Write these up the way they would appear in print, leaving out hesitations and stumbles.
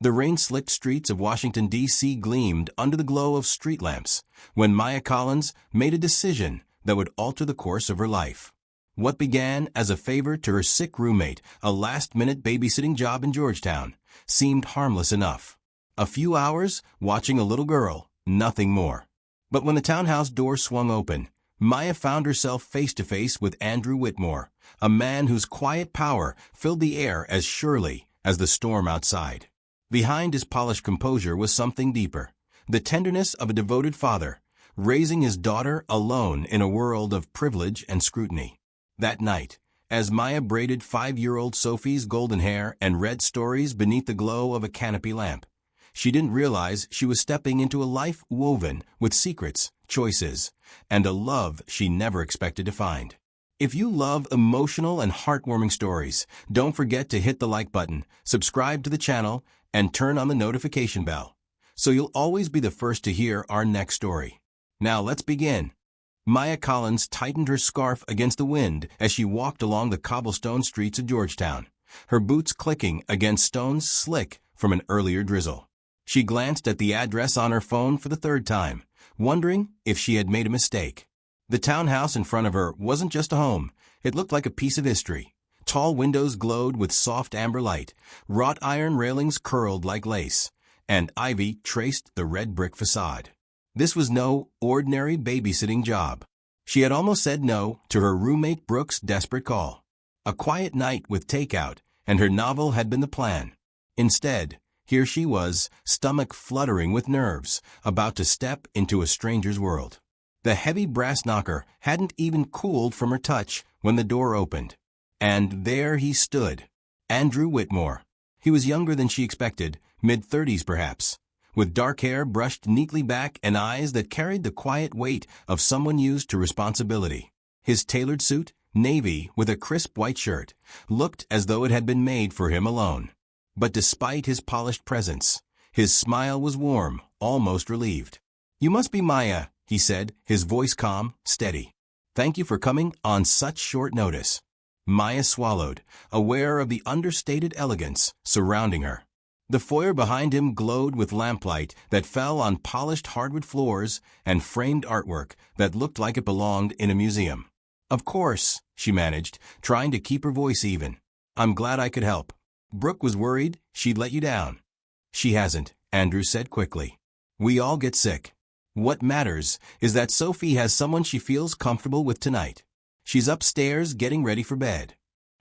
The rain-slicked streets of Washington, D.C. gleamed under the glow of street lamps when Maya Collins made a decision that would alter the course of her life. What began as a favor to her sick roommate, a last-minute babysitting job in Georgetown, seemed harmless enough. A few hours watching a little girl, nothing more. But when the townhouse door swung open, Maya found herself face-to-face with Andrew Whitmore, a man whose quiet power filled the air as surely as the storm outside. Behind his polished composure was something deeper, the tenderness of a devoted father, raising his daughter alone in a world of privilege and scrutiny. That night, as Maya braided 5-year-old Sophie's golden hair and read stories beneath the glow of a canopy lamp, she didn't realize she was stepping into a life woven with secrets, choices, and a love she never expected to find. If you love emotional and heartwarming stories, don't forget to hit the like button, subscribe to the channel, and turn on the notification bell, so you'll always be the first to hear our next story. Now let's begin. Maya Collins tightened her scarf against the wind as she walked along the cobblestone streets of Georgetown, her boots clicking against stones slick from an earlier drizzle. She glanced at the address on her phone for the third time, wondering if she had made a mistake. The townhouse in front of her wasn't just a home, it looked like a piece of history. Tall windows glowed with soft amber light, wrought iron railings curled like lace, and ivy traced the red brick facade. This was no ordinary babysitting job. She had almost said no to her roommate Brooke's desperate call. A quiet night with takeout, and her novel had been the plan. Instead, here she was, stomach fluttering with nerves, about to step into a stranger's world. The heavy brass knocker hadn't even cooled from her touch when the door opened. And there he stood, Andrew Whitmore. He was younger than she expected, mid-30s perhaps, with dark hair brushed neatly back and eyes that carried the quiet weight of someone used to responsibility. His tailored suit, navy with a crisp white shirt, looked as though it had been made for him alone. But despite his polished presence, his smile was warm, almost relieved. "You must be Maya," he said, his voice calm, steady. "Thank you for coming on such short notice." Maya swallowed, aware of the understated elegance surrounding her. The foyer behind him glowed with lamplight that fell on polished hardwood floors and framed artwork that looked like it belonged in a museum. "Of course," she managed, trying to keep her voice even. "I'm glad I could help. Brooke was worried she'd let you down." "She hasn't," Andrew said quickly. "We all get sick. What matters is that Sophie has someone she feels comfortable with tonight. She's upstairs getting ready for bed."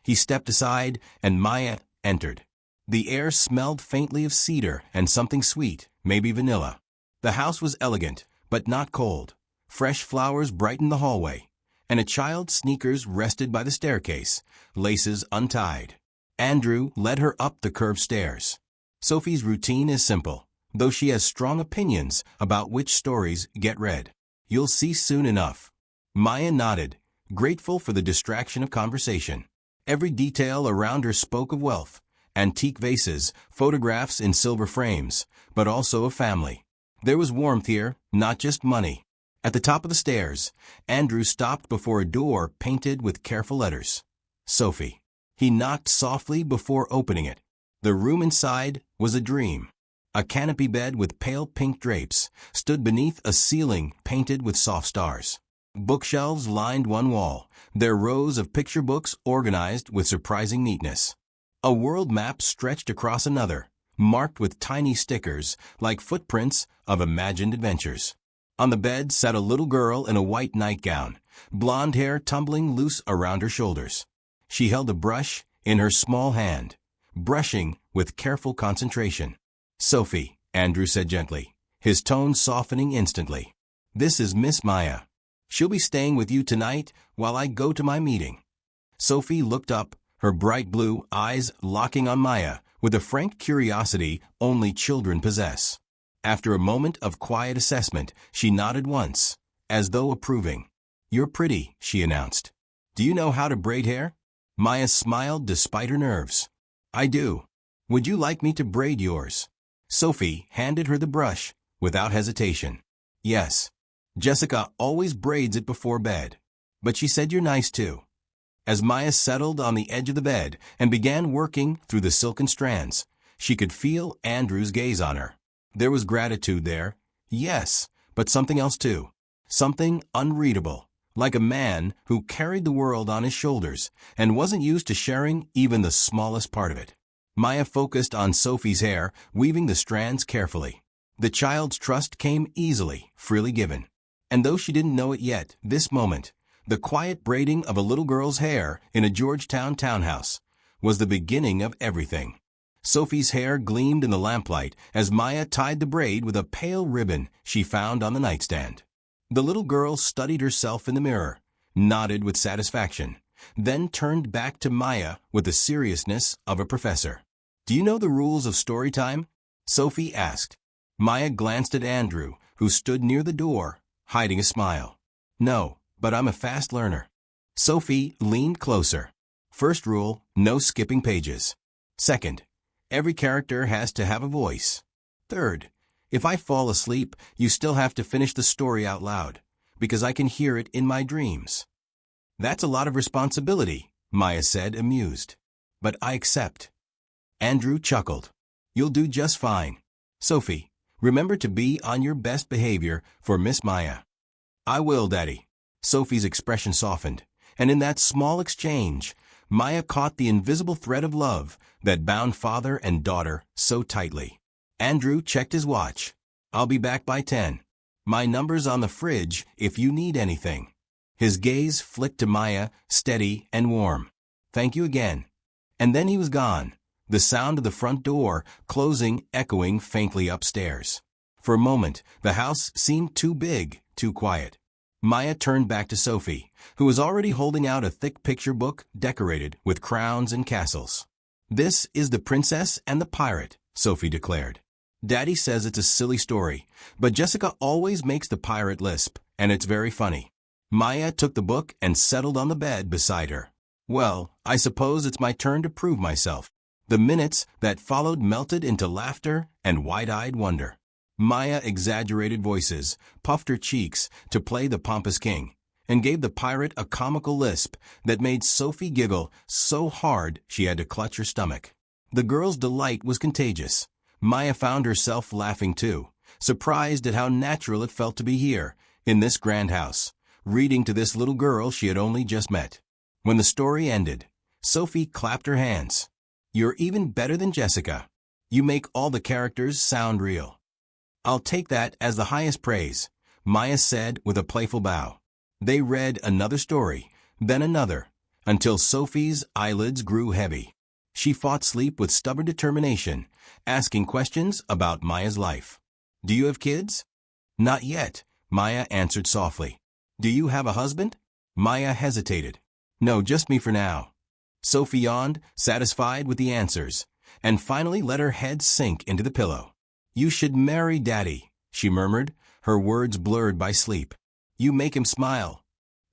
He stepped aside, and Maya entered. The air smelled faintly of cedar and something sweet, maybe vanilla. The house was elegant, but not cold. Fresh flowers brightened the hallway, and a child's sneakers rested by the staircase, laces untied. Andrew led her up the curved stairs. Sophie's routine is simple, though she has strong opinions about which stories get read. "You'll see soon enough." Maya nodded, grateful for the distraction of conversation. Every detail around her spoke of wealth, antique vases, photographs in silver frames, but also of family. There was warmth here, not just money. At the top of the stairs, Andrew stopped before a door painted with careful letters. "Sophie." He knocked softly before opening it. The room inside was a dream. A canopy bed with pale pink drapes stood beneath a ceiling painted with soft stars. Bookshelves lined one wall, their rows of picture books organized with surprising neatness. A world map stretched across another, marked with tiny stickers like footprints of imagined adventures. On the bed sat a little girl in a white nightgown, blonde hair tumbling loose around her shoulders. She held a brush in her small hand, brushing with careful concentration. "Sophie," Andrew said gently, his tone softening instantly. "This is Miss Maya. She'll be staying with you tonight while I go to my meeting." Sophie looked up, her bright blue eyes locking on Maya with a frank curiosity only children possess. After a moment of quiet assessment, she nodded once, as though approving. "You're pretty," she announced. "Do you know how to braid hair?" Maya smiled despite her nerves. "I do. Would you like me to braid yours?" Sophie handed her the brush without hesitation. "Yes. Jessica always braids it before bed. But she said you're nice too." As Maya settled on the edge of the bed and began working through the silken strands, She could feel Andrew's gaze on her. There was gratitude there, yes, but something else too. Something unreadable, like a man who carried the world on his shoulders and wasn't used to sharing even the smallest part of it. Maya focused on Sophie's hair, weaving the strands carefully. The child's trust came easily, freely given. And though she didn't know it yet, this moment, the quiet braiding of a little girl's hair in a Georgetown townhouse, was the beginning of everything. Sophie's hair gleamed in the lamplight as Maya tied the braid with a pale ribbon she found on the nightstand. The little girl studied herself in the mirror, nodded with satisfaction, then turned back to Maya with the seriousness of a professor. "Do you know the rules of story time?" Sophie asked. Maya glanced at Andrew, who stood near the door, hiding a smile. "No, but I'm a fast learner." Sophie leaned closer. "First rule, no skipping pages. Second, every character has to have a voice. Third, if I fall asleep, you still have to finish the story out loud, because I can hear it in my dreams." "That's a lot of responsibility," Maya said, amused. "But I accept." Andrew chuckled. "You'll do just fine. Sophie, remember to be on your best behavior for Miss Maya." "I will, Daddy." Sophie's expression softened, and in that small exchange, Maya caught the invisible thread of love that bound father and daughter so tightly. Andrew checked his watch. "I'll be back by 10. My number's on the fridge if you need anything." His gaze flicked to Maya, steady and warm. "Thank you again." And then he was gone, the sound of the front door closing echoing faintly upstairs. For a moment, the house seemed too big, too quiet. Maya turned back to Sophie, who was already holding out a thick picture book decorated with crowns and castles. "This is The Princess and the Pirate," Sophie declared. "Daddy says it's a silly story, but Jessica always makes the pirate lisp, and it's very funny." Maya took the book and settled on the bed beside her. "Well, I suppose it's my turn to prove myself." The minutes that followed melted into laughter and wide-eyed wonder. Maya exaggerated voices, puffed her cheeks to play the pompous king, and gave the pirate a comical lisp that made Sophie giggle so hard she had to clutch her stomach. The girl's delight was contagious. Maya found herself laughing too, surprised at how natural it felt to be here, in this grand house, reading to this little girl she had only just met. When the story ended, Sophie clapped her hands. "You're even better than Jessica. You make all the characters sound real." "I'll take that as the highest praise," Maya said with a playful bow. They read another story, then another, until Sophie's eyelids grew heavy. She fought sleep with stubborn determination, asking questions about Maya's life. "Do you have kids?" "Not yet," Maya answered softly. "Do you have a husband?" Maya hesitated. "No, just me for now." Sophie yawned, satisfied with the answers, and finally let her head sink into the pillow. "You should marry Daddy," she murmured, her words blurred by sleep. "You make him smile."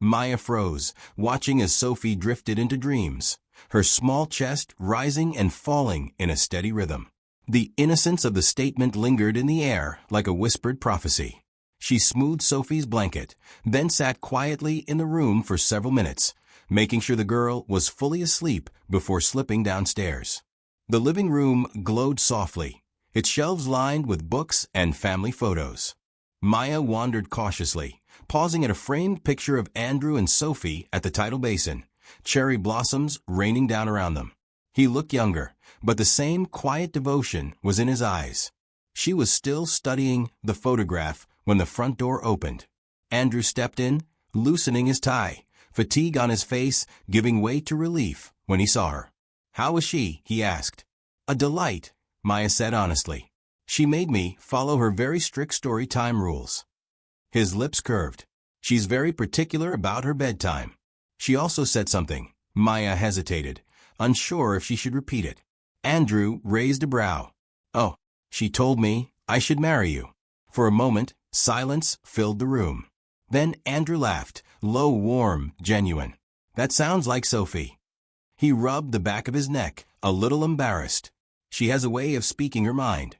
Maya froze, watching as Sophie drifted into dreams, her small chest rising and falling in a steady rhythm. The innocence of the statement lingered in the air like a whispered prophecy. She smoothed Sophie's blanket, then sat quietly in the room for several minutes, making sure the girl was fully asleep before slipping downstairs. The living room glowed softly, its shelves lined with books and family photos. Maya wandered cautiously, pausing at a framed picture of Andrew and Sophie at the tidal basin, cherry blossoms raining down around them. He looked younger, but the same quiet devotion was in his eyes. She was still studying the photograph when the front door opened. Andrew stepped in, loosening his tie, fatigue on his face giving way to relief when he saw her. "How was she?" he asked. "A delight," Maya said honestly. "She made me follow her very strict story time rules." His lips curved. "She's very particular about her bedtime." She also said something. Maya hesitated, unsure if she should repeat it. Andrew raised a brow. "Oh, she told me I should marry you." For a moment, silence filled the room. Then Andrew laughed, low, warm, genuine. "That sounds like Sophie." He rubbed the back of his neck, a little embarrassed. "She has a way of speaking her mind."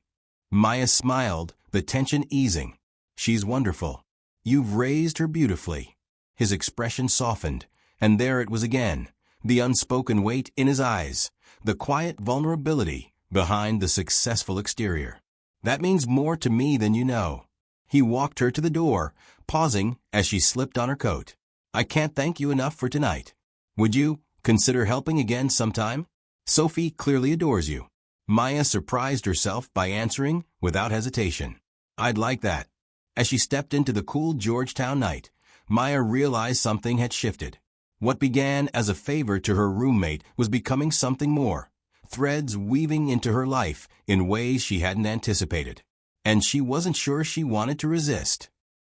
Maya smiled, the tension easing. "She's wonderful. You've raised her beautifully." His expression softened, and there it was again, the unspoken weight in his eyes, the quiet vulnerability behind the successful exterior. That means more to me than you know. He walked her to the door, pausing as she slipped on her coat. I can't thank you enough for tonight. Would you consider helping again sometime? Sophie clearly adores you. Maya surprised herself by answering without hesitation. I'd like that. As she stepped into the cool Georgetown night, Maya realized something had shifted. What began as a favor to her roommate was becoming something more, threads weaving into her life in ways she hadn't anticipated. And she wasn't sure she wanted to resist.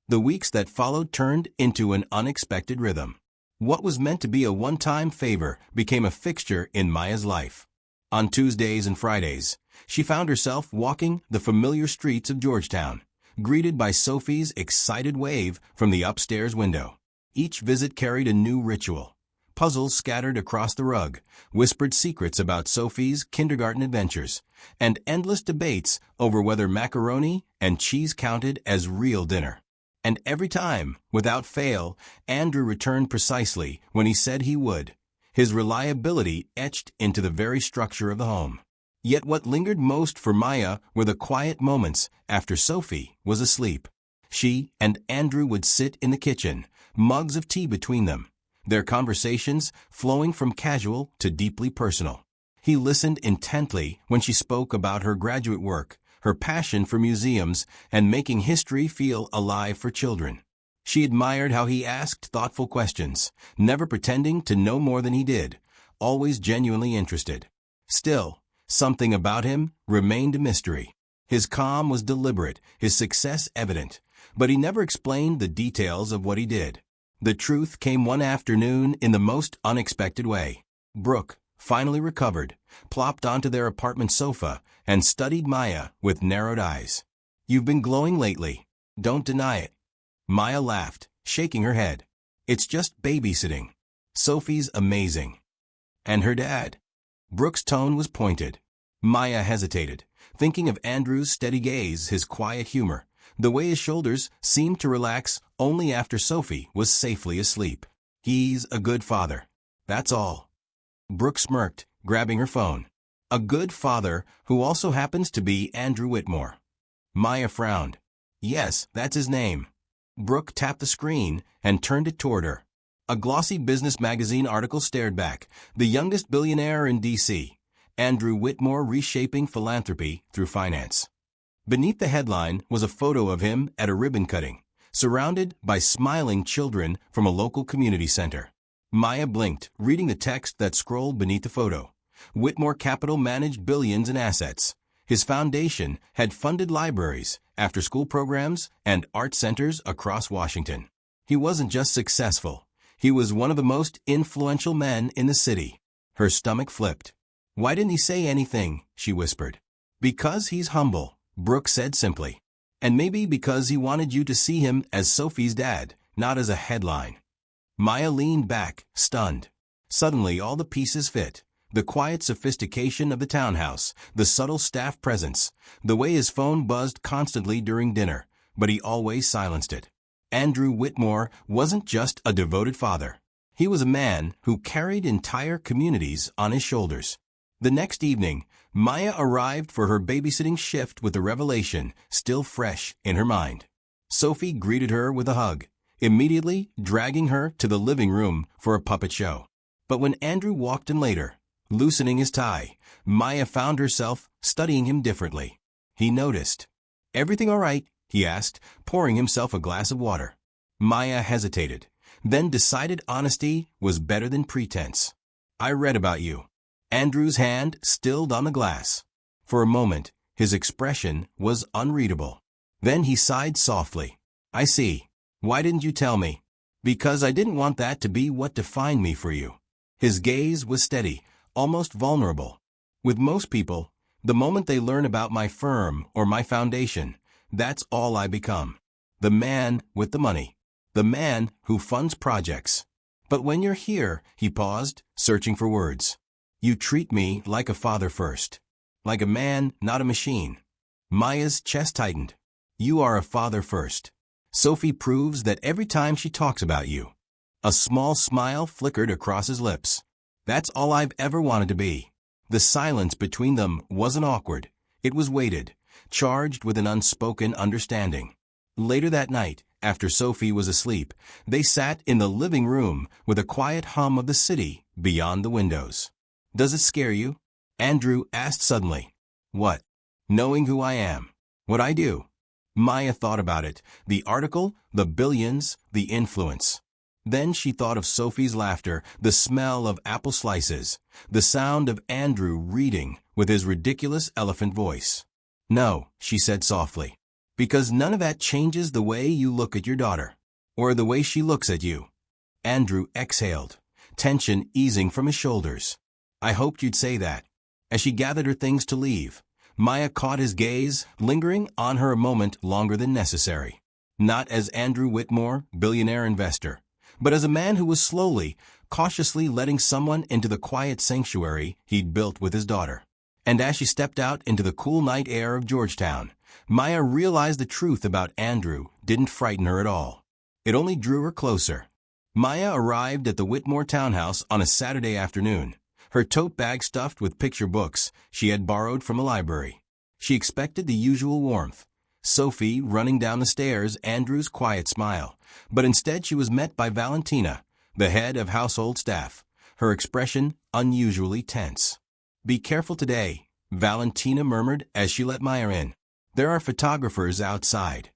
The weeks that followed turned into an unexpected rhythm. What was meant to be a one-time favor became a fixture in Maya's life. On Tuesdays and Fridays, she found herself walking the familiar streets of Georgetown, greeted by Sophie's excited wave from the upstairs window. Each visit carried a new ritual. Puzzles scattered across the rug, whispered secrets about Sophie's kindergarten adventures, and endless debates over whether macaroni and cheese counted as real dinner. And every time, without fail, Andrew returned precisely when he said he would, his reliability etched into the very structure of the home. Yet what lingered most for Maya were the quiet moments after Sophie was asleep. She and Andrew would sit in the kitchen, mugs of tea between them, their conversations flowing from casual to deeply personal. He listened intently when she spoke about her graduate work, her passion for museums, and making history feel alive for children. She admired how he asked thoughtful questions, never pretending to know more than he did, always genuinely interested. Still, something about him remained a mystery. His calm was deliberate, his success evident, but he never explained the details of what he did. The truth came one afternoon in the most unexpected way. Brooke, finally recovered, plopped onto their apartment sofa and studied Maya with narrowed eyes. You've been glowing lately. Don't deny it. Maya laughed, shaking her head. It's just babysitting. Sophie's amazing. And her dad? Brooke's tone was pointed. Maya hesitated, thinking of Andrew's steady gaze, his quiet humor, the way his shoulders seemed to relax only after Sophie was safely asleep. He's a good father. That's all. Brooke smirked, grabbing her phone. A good father who also happens to be Andrew Whitmore. Maya frowned. Yes, that's his name. Brooke tapped the screen and turned it toward her. A glossy business magazine article stared back. The youngest billionaire in D.C., Andrew Whitmore reshaping philanthropy through finance. Beneath the headline was a photo of him at a ribbon cutting, surrounded by smiling children from a local community center. Maya blinked, reading the text that scrolled beneath the photo. Whitmore Capital managed billions in assets. His foundation had funded libraries, after-school programs, and art centers across Washington. He wasn't just successful. He was one of the most influential men in the city. Her stomach flipped. Why didn't he say anything? She whispered. Because he's humble, Brooke said simply. And maybe because he wanted you to see him as Sophie's dad, not as a headline. Maya leaned back, stunned. Suddenly all the pieces fit. The quiet sophistication of the townhouse, the subtle staff presence, the way his phone buzzed constantly during dinner, but he always silenced it. Andrew Whitmore wasn't just a devoted father. He was a man who carried entire communities on his shoulders. The next evening, Maya arrived for her babysitting shift with the revelation still fresh in her mind. Sophie greeted her with a hug, immediately dragging her to the living room for a puppet show. But when Andrew walked in later, loosening his tie, Maya found herself studying him differently. He noticed. Everything all right? He asked, pouring himself a glass of water. Maya hesitated, then decided honesty was better than pretense. I read about you. Andrew's hand stilled on the glass. For a moment, his expression was unreadable. Then he sighed softly. I see. Why didn't you tell me? Because I didn't want that to be what defined me for you. His gaze was steady, almost vulnerable. With most people, the moment they learn about my firm or my foundation, that's all I become. The man with the money. The man who funds projects. But when you're here, he paused, searching for words. You treat me like a father first. Like a man, not a machine. Maya's chest tightened. You are a father first. Sophie proves that every time she talks about you. A small smile flickered across his lips. That's all I've ever wanted to be. The silence between them wasn't awkward. It was weighted, charged with an unspoken understanding. Later that night, after Sophie was asleep, they sat in the living room with a quiet hum of the city beyond the windows. "Does it scare you?" Andrew asked suddenly. "What?" "Knowing who I am. What I do." Maya thought about it. The article, the billions, the influence. Then she thought of Sophie's laughter, the smell of apple slices, the sound of Andrew reading with his ridiculous elephant voice. "No," she said softly, "because none of that changes the way you look at your daughter, or the way she looks at you." Andrew exhaled, tension easing from his shoulders. "I hoped you'd say that." As she gathered her things to leave, Maya caught his gaze, lingering on her a moment longer than necessary. Not as Andrew Whitmore, billionaire investor, but as a man who was slowly, cautiously letting someone into the quiet sanctuary he'd built with his daughter. And as she stepped out into the cool night air of Georgetown, Maya realized the truth about Andrew didn't frighten her at all. It only drew her closer. Maya arrived at the Whitmore townhouse on a Saturday afternoon, her tote bag stuffed with picture books she had borrowed from a library. She expected the usual warmth, Sophie running down the stairs, Andrew's quiet smile, but instead she was met by Valentina, the head of household staff, her expression unusually tense. "Be careful today," Valentina murmured as she let Maya in. "There are photographers outside."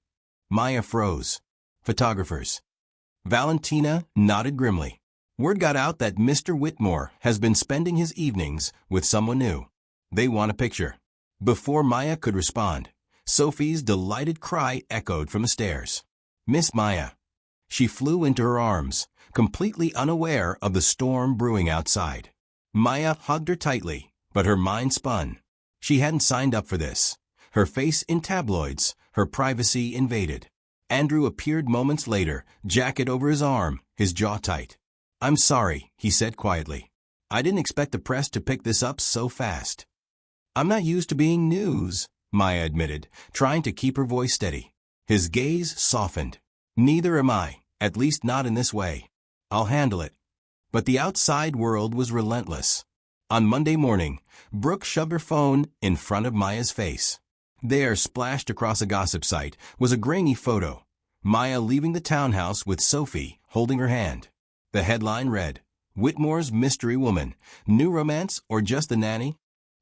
Maya froze. "Photographers?" Valentina nodded grimly. "Word got out that Mr. Whitmore has been spending his evenings with someone new. They want a picture." Before Maya could respond, Sophie's delighted cry echoed from the stairs. "Miss Maya." She flew into her arms, completely unaware of the storm brewing outside. Maya hugged her tightly, but her mind spun. She hadn't signed up for this. Her face in tabloids, her privacy invaded. Andrew appeared moments later, jacket over his arm, his jaw tight. "I'm sorry," he said quietly. "I didn't expect the press to pick this up so fast." "I'm not used to being news," Maya admitted, trying to keep her voice steady. His gaze softened. "Neither am I, at least not in this way. I'll handle it." But the outside world was relentless. On Monday morning, Brooke shoved her phone in front of Maya's face. There, splashed across a gossip site, was a grainy photo. Maya leaving the townhouse with Sophie holding her hand. The headline read, "Whitmore's Mystery Woman, New Romance or Just the Nanny?"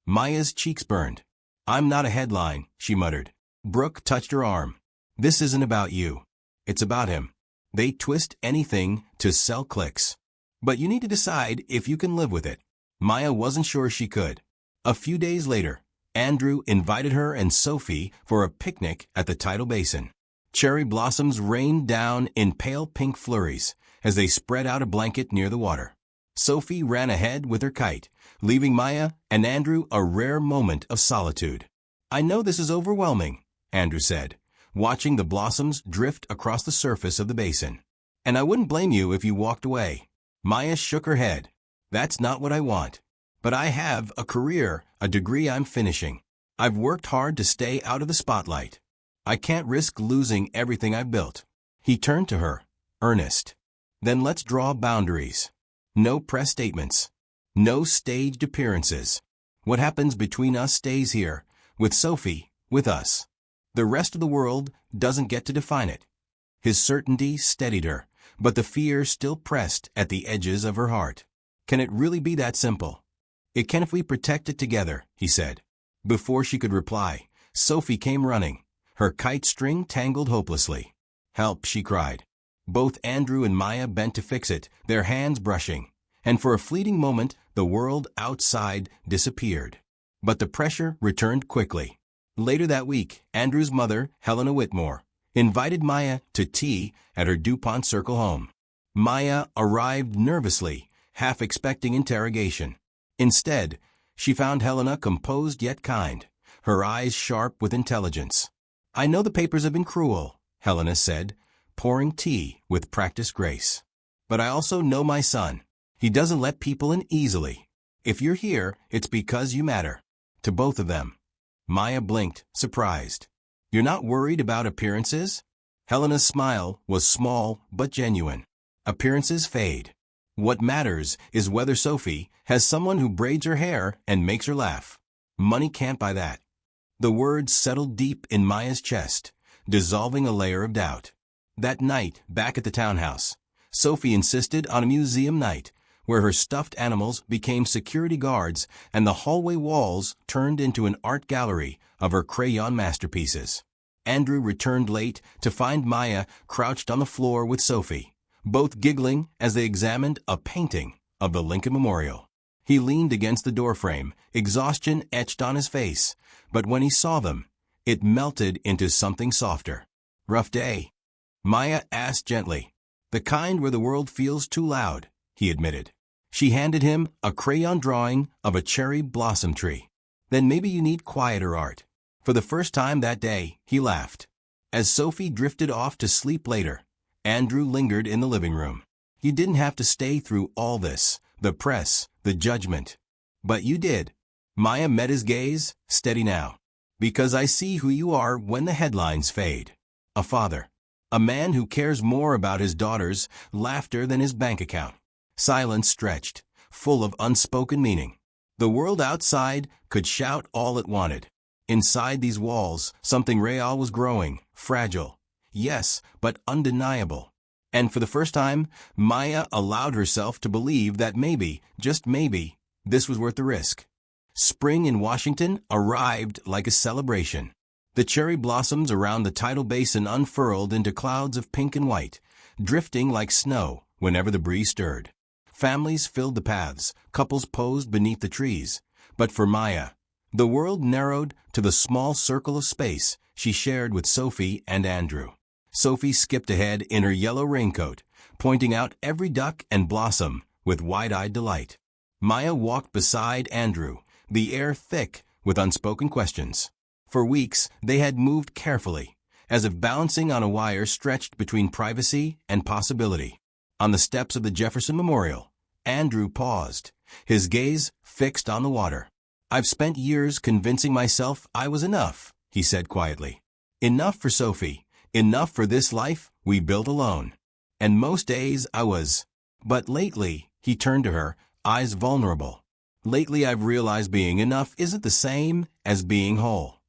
Maya's cheeks burned. "I'm not a headline," she muttered. Brooke touched her arm. "This isn't about you. It's about him. They twist anything to sell clicks. But you need to decide if you can live with it." Maya wasn't sure she could. A few days later, Andrew invited her and Sophie for a picnic at the tidal basin. Cherry blossoms rained down in pale pink flurries as they spread out a blanket near the water. Sophie ran ahead with her kite, leaving Maya and Andrew a rare moment of solitude. "I know this is overwhelming," Andrew said, watching the blossoms drift across the surface of the basin. "And I wouldn't blame you if you walked away." Maya shook her head. "That's not what I want. But I have a career, a degree I'm finishing. I've worked hard to stay out of the spotlight. I can't risk losing everything I've built." He turned to her, earnest. "Then let's draw boundaries. No press statements. No staged appearances. What happens between us stays here, with Sophie, with us. The rest of the world doesn't get to define it." His certainty steadied her, but the fear still pressed at the edges of her heart. "Can it really be that simple?" "It can if we protect it together," he said. Before she could reply, Sophie came running, her kite string tangled hopelessly. "Help," she cried. Both Andrew and Maya bent to fix it, their hands brushing, and for a fleeting moment the world outside disappeared. But the pressure returned quickly. Later that week, Andrew's mother, Helena Whitmore, invited Maya to tea at her DuPont Circle home. Maya arrived nervously, half expecting interrogation. Instead, she found Helena composed yet kind, her eyes sharp with intelligence. "I know the papers have been cruel," Helena said, pouring tea with practiced grace. "But I also know my son. He doesn't let people in easily. If you're here, it's because you matter. To both of them." Maya blinked, surprised. "You're not worried about appearances?" Helena's smile was small but genuine. "Appearances fade. What matters is whether Sophie has someone who braids her hair and makes her laugh. Money can't buy that. The words settled deep in Maya's chest, dissolving a layer of doubt. That night, back at the townhouse, Sophie insisted on a museum night, where her stuffed animals became security guards and the hallway walls turned into an art gallery of her crayon masterpieces. Andrew returned late to find Maya crouched on the floor with Sophie, both giggling as they examined a painting of the Lincoln Memorial. He leaned against the doorframe, exhaustion etched on his face, but when he saw them, it melted into something softer. "Rough day?" Maya asked gently. "The kind where the world feels too loud," he admitted. She handed him a crayon drawing of a cherry blossom tree. "Then maybe you need quieter art." For the first time that day, he laughed. As Sophie drifted off to sleep later, Andrew lingered in the living room. "You didn't have to stay through all this, the press, the judgment. But you did." Maya met his gaze, steady now. "Because I see who you are when the headlines fade. A father. A man who cares more about his daughter's laughter than his bank account." Silence stretched, full of unspoken meaning. The world outside could shout all it wanted. Inside these walls, something real was growing, fragile. Yes, but undeniable. And for the first time, Maya allowed herself to believe that maybe, just maybe, this was worth the risk. Spring in Washington arrived like a celebration. The cherry blossoms around the tidal basin unfurled into clouds of pink and white, drifting like snow whenever the breeze stirred. Families filled the paths, couples posed beneath the trees. But for Maya, the world narrowed to the small circle of space she shared with Sophie and Andrew. Sophie skipped ahead in her yellow raincoat, pointing out every duck and blossom with wide-eyed delight. Maya walked beside Andrew, the air thick with unspoken questions. For weeks, they had moved carefully, as if balancing on a wire stretched between privacy and possibility. On the steps of the Jefferson Memorial, Andrew paused, his gaze fixed on the water. "I've spent years convincing myself I was enough," he said quietly. "Enough for Sophie, enough for this life we built alone. And most days I was. But lately," he turned to her, eyes vulnerable. "Lately I've realized being enough isn't the same as being whole."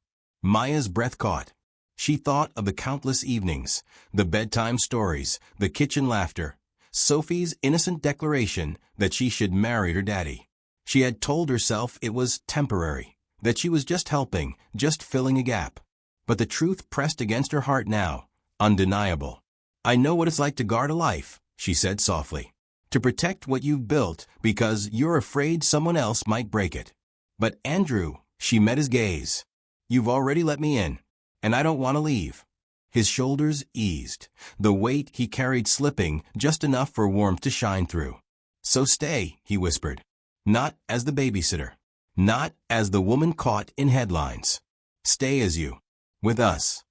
Maya's breath caught. She thought of the countless evenings, the bedtime stories, the kitchen laughter, Sophie's innocent declaration that she should marry her daddy. She had told herself it was temporary, that she was just helping, just filling a gap. But the truth pressed against her heart now, undeniable. "I know what it's like to guard a life," she said softly. "To protect what you've built because you're afraid someone else might break it." "But Andrew," she met his gaze, "you've already let me in, and I don't want to leave." His shoulders eased, the weight he carried slipping just enough for warmth to shine through. "So stay," he whispered. "Not as the babysitter. Not as the woman caught in headlines. Stay as you. With us."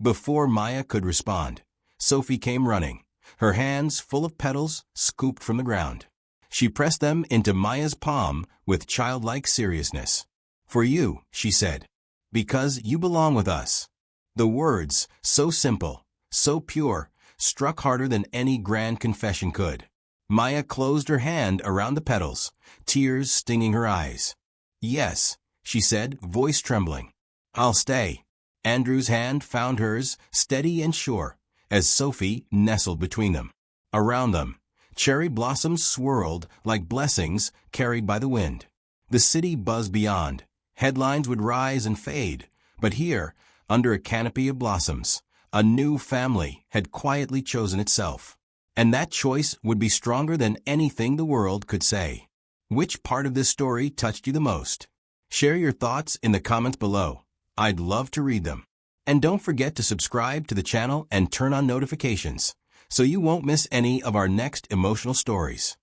Before Maya could respond, Sophie came running, her hands full of petals scooped from the ground. She pressed them into Maya's palm with childlike seriousness. "For you," she said. "Because you belong with us." The words, so simple, so pure, struck harder than any grand confession could. Maya closed her hand around the petals, tears stinging her eyes. "Yes," she said, voice trembling. "I'll stay." Andrew's hand found hers, steady and sure, as Sophie nestled between them. Around them, cherry blossoms swirled like blessings carried by the wind. The city buzzed beyond. Headlines would rise and fade, but here, under a canopy of blossoms, a new family had quietly chosen itself. And that choice would be stronger than anything the world could say. Which part of this story touched you the most? Share your thoughts in the comments below. I'd love to read them. And don't forget to subscribe to the channel and turn on notifications, so you won't miss any of our next emotional stories.